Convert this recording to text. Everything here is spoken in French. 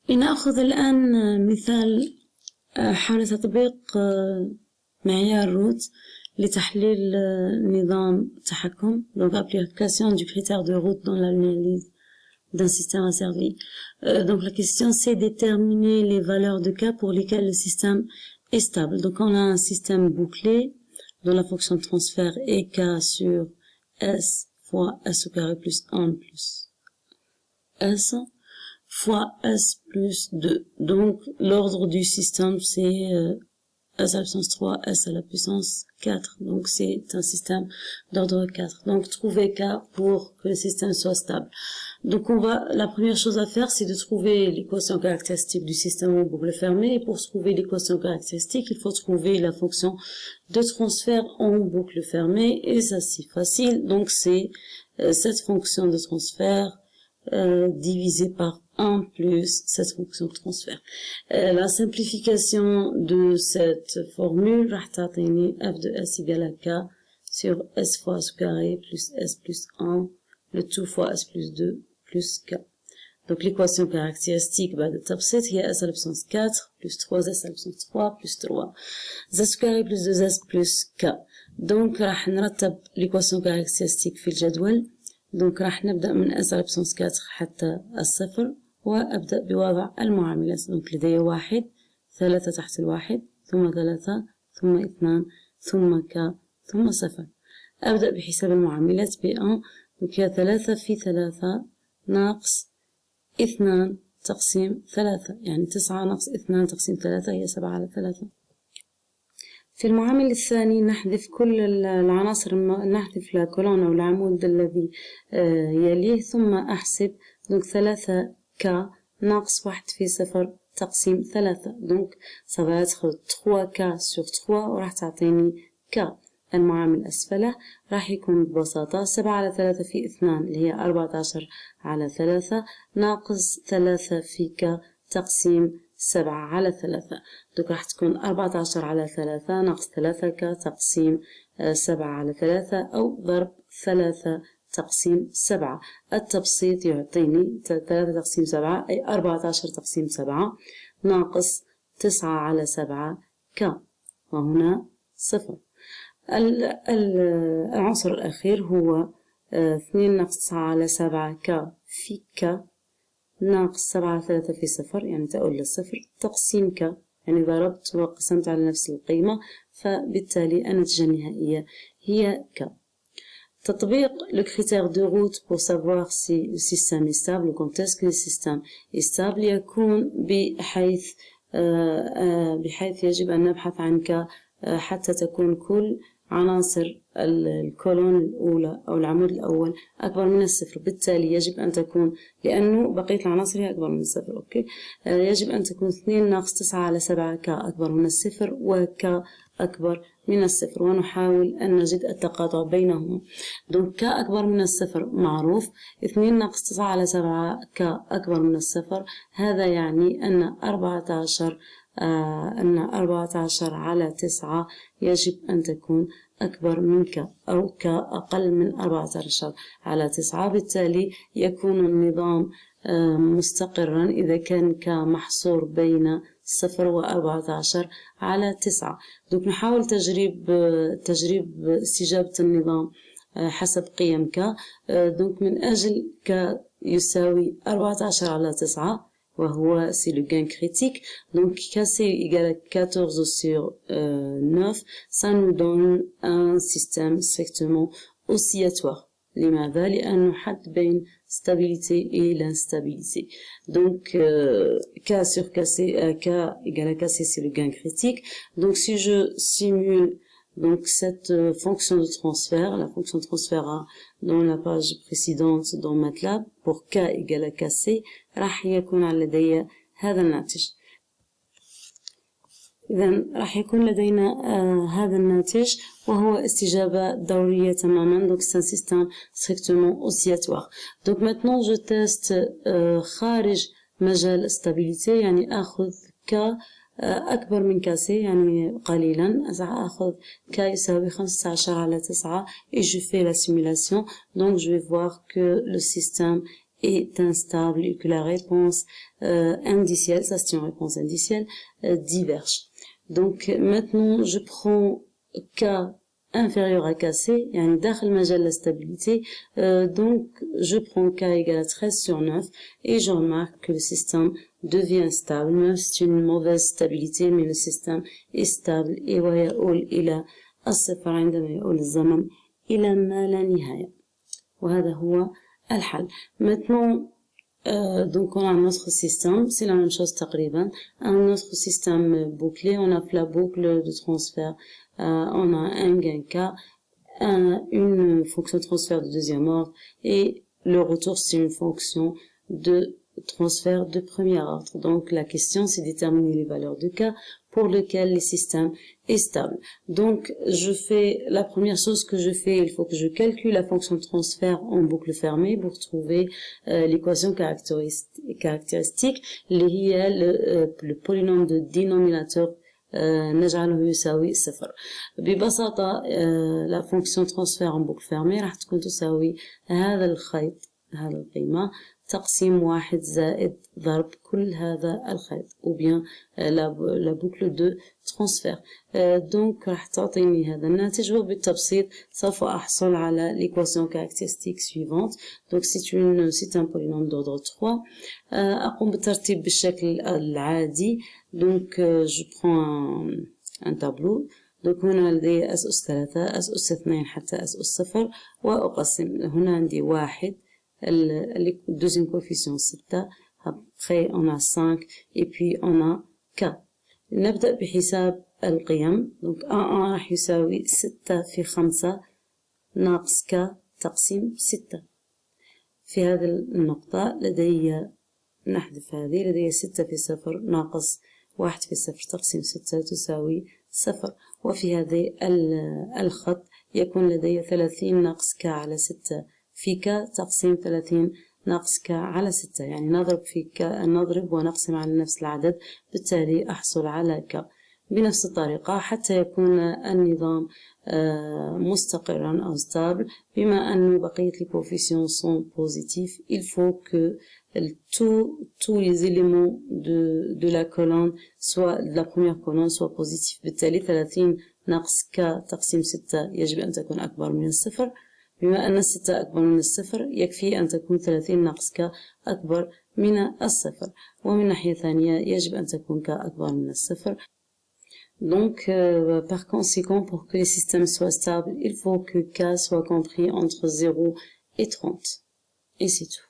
لنأخذ الآن مثال حول تطبيق معيار روت لتحليل نظام تحكم. Donc application du critère de route dans l'analyse d'un système asservi. Donc la question c'est déterminer les valeurs de cas pour lesquelles le système est stable. Donc on a un système bouclé dont la fonction de transfert est K sur S fois S au carré plus 1 plus S fois S plus 2. Donc l'ordre du système c'est S à la puissance 3, S à la puissance 4. Donc c'est un système d'ordre 4. Donc trouver K pour que le système soit stable. Donc la première chose à faire, c'est de trouver l'équation caractéristique du système en boucle fermée. Et pour trouver l'équation caractéristique, il faut trouver la fonction de transfert en boucle fermée. Et ça c'est facile. Donc c'est cette fonction de transfert divisé par 1 plus cette fonction de transfert. La simplification de cette formule راح تعطيني f de s égale à k sur s fois s carré plus s plus 1 le tout fois s plus 2 plus k. Donc l'équation caractéristique بعد التبسيط هي s à la puissance 4 plus 3s à la puissance 3 plus 3 s carré plus 2s plus k. Donc راح نرتب l'équation caractéristique في الجدول. Donc راح نبدأ من s à la puissance 4 حتى الصفر وأبدأ بوضع المعاملات. donc لدي 1 3 تحت 1 ثم 3 ثم 2 ثم k ثم 0. أبدأ بحساب المعاملات ب1. donc هي 3 في 3 ناقص 2 تقسيم 3 يعني 9 ناقص 2 تقسيم 3 هي 7 على 3. في المعامل الثاني نحذف كل العناصر نحذف الكولون أو العمود الذي يليه ثم أحسب. donc 3 k ناقص 1 في 0 تقسيم 3. donc ça va être 3k sur 3 وراح تعطيني k. المعامل أسفله راح يكون ببساطة 7 على 3 في 2 اللي هي 14 على 3 ناقص 3 في k تقسيم 7 على 3. donc راح تكون 14 على 3 ناقص 3k تقسيم 7 على 3 أو ضرب 3 تقسيم 7. التبسيط يعطيني 3 تقسيم 7 أي 14 تقسيم 7 ناقص 9 على 7 k وهنا 0. العنصر الأخير هو 2 ناقص 9 على 7 k في k ناقص 7 على 3 في 0 يعني تؤول للصفر تقسيم k يعني ضربت وقسمت على نفس القيمة فبالتالي النتيجة النهائية هي k. تطبيق le critère de route pour savoir si le système est stable ou quand est-ce que le système est stable يكون بحيث يجب أن نبحث عن k حتى تكون كل عناصر الكولون الأولى أو العمود الأول أكبر من الصفر. بالتالي يجب أن تكون لأنه بقية العناصر هي أكبر من الصفر. أوكي يجب أن تكون 2 ناقص 9 على 7 k أكبر من الصفر وk أكبر من الصفر ونحاول أن نجد التقاطع بينهما. donc k أكبر من الصفر معروف. 2 ناقص 9 على 7 k أكبر من الصفر هذا يعني أن 14 على 9 يجب أن تكون أكبر من k أو k أقل من 14 على 9. بالتالي يكون النظام مستقرا إذا كان k محصور بين 0 و 14 على 9. donc نحاول تجريب استجابة النظام حسب قيم k. donc من أجل k يساوي 14 على 9 وهو c'est le gain critique. donc k c'est égal à 14 sur 9 ça nous donne un système strictement oscillatoire. لماذا؟ لأنه حد بين stabilité et l'instabilité. donc k sur k c'est k égale à k c'est le gain critique. donc si je simule donc cette fonction de transfert, la fonction de transfert dans la page précédente dans MATLAB pour k égale à kc راح يكون لدي هذا الناتج. إذن راح يكون لدينا هذا الناتج وهو استجابة دورية تماما. donc c'est un système strictement oscillatoire. donc maintenant je teste خارج مجال stabilité يعني أخذ k أكبر من كاسي يعني قليلا أخذ k يساوي 15 على 9 et je fais la simulation. donc je vais voir que le système est instable et que la réponse indicielle, ça c'est une réponse indicielle, diverge. Donc maintenant je prends K inférieur à KC, يعني داخل مجال la stabilité, donc je prends K égale à 13 sur 9 et je remarque que le système devient stable, même si c'est une mauvaise stabilité, mais le système est stable et ويؤول إلى الصفر عندما يؤول الزمن إلى ما لا نهاية. وهذا هو الحل. Maintenant, donc on a notre système, c'est la même chose تقريبا, un autre système bouclé, on a la boucle de transfert, on a un gain K, une fonction de transfert de deuxième ordre et le retour c'est une fonction de transfert de premier ordre. Donc la question c'est déterminer les valeurs de K pour lequel le système est stable. Donc je fais la première chose que je fais, il faut que je calcule la fonction de transfert en boucle fermée pour trouver l'équation caractéristique اللي هي le polynôme de dénominateur نجعله يساوي صفر. ببساطة la fonction transfert en boucle fermée راح تكون تساوي هذا الخيط، هذا القيمة تقسيم 1 زائد ضرب كل هذا الخيط ou bien la boucle de transfert. donc راح تعطيني هذا الناتج وبالتبسيط سوف أحصل على l'équation caractéristique suivante. donc c'est un polynôme d'ordre 3. أقوم بالترتيب بالشكل العادي. donc je prends un tableau. donc هنا لدي أس 3 أس 2 حتى أس 0 وأقسم. هنا عندي 1 le deuxième coefficient 6. après on a 5 et puis on a K. نبدأ بحساب القيم. donc A1 راح يساوي 6 في 5 ناقص K تقسيم 6. في هذه النقطة لدي نحذف هذه، لدي 6 في 0 ناقص 1 في 0 تقسيم 6 تساوي 0. وفي هذه الخط يكون لدي 30 ناقص K على 6 في K تقسيم 30 ناقص K على 6. يعني نضرب في K، نضرب ونقسم على نفس العدد، بالتالي أحصل على K. بنفس الطريقة حتى يكون النظام مستقرا أو stable، بما أن بقية les coefficients sont positifs، il faut que tous les éléments de la colonne, soit de la première colonne, soient positifs. بالتالي 30 ناقص K تقسيم 6 يجب أن تكون أكبر من الصفر. بما أن 6 أكبر من الصفر يكفي أن تكون 30 ناقص K أكبر من الصفر. ومن ناحية ثانية يجب أن تكون K أكبر من الصفر. Donc, par conséquent, pour que les systèmes soient stables, il faut que K soit compris entre 0 et 30. Et c'est tout.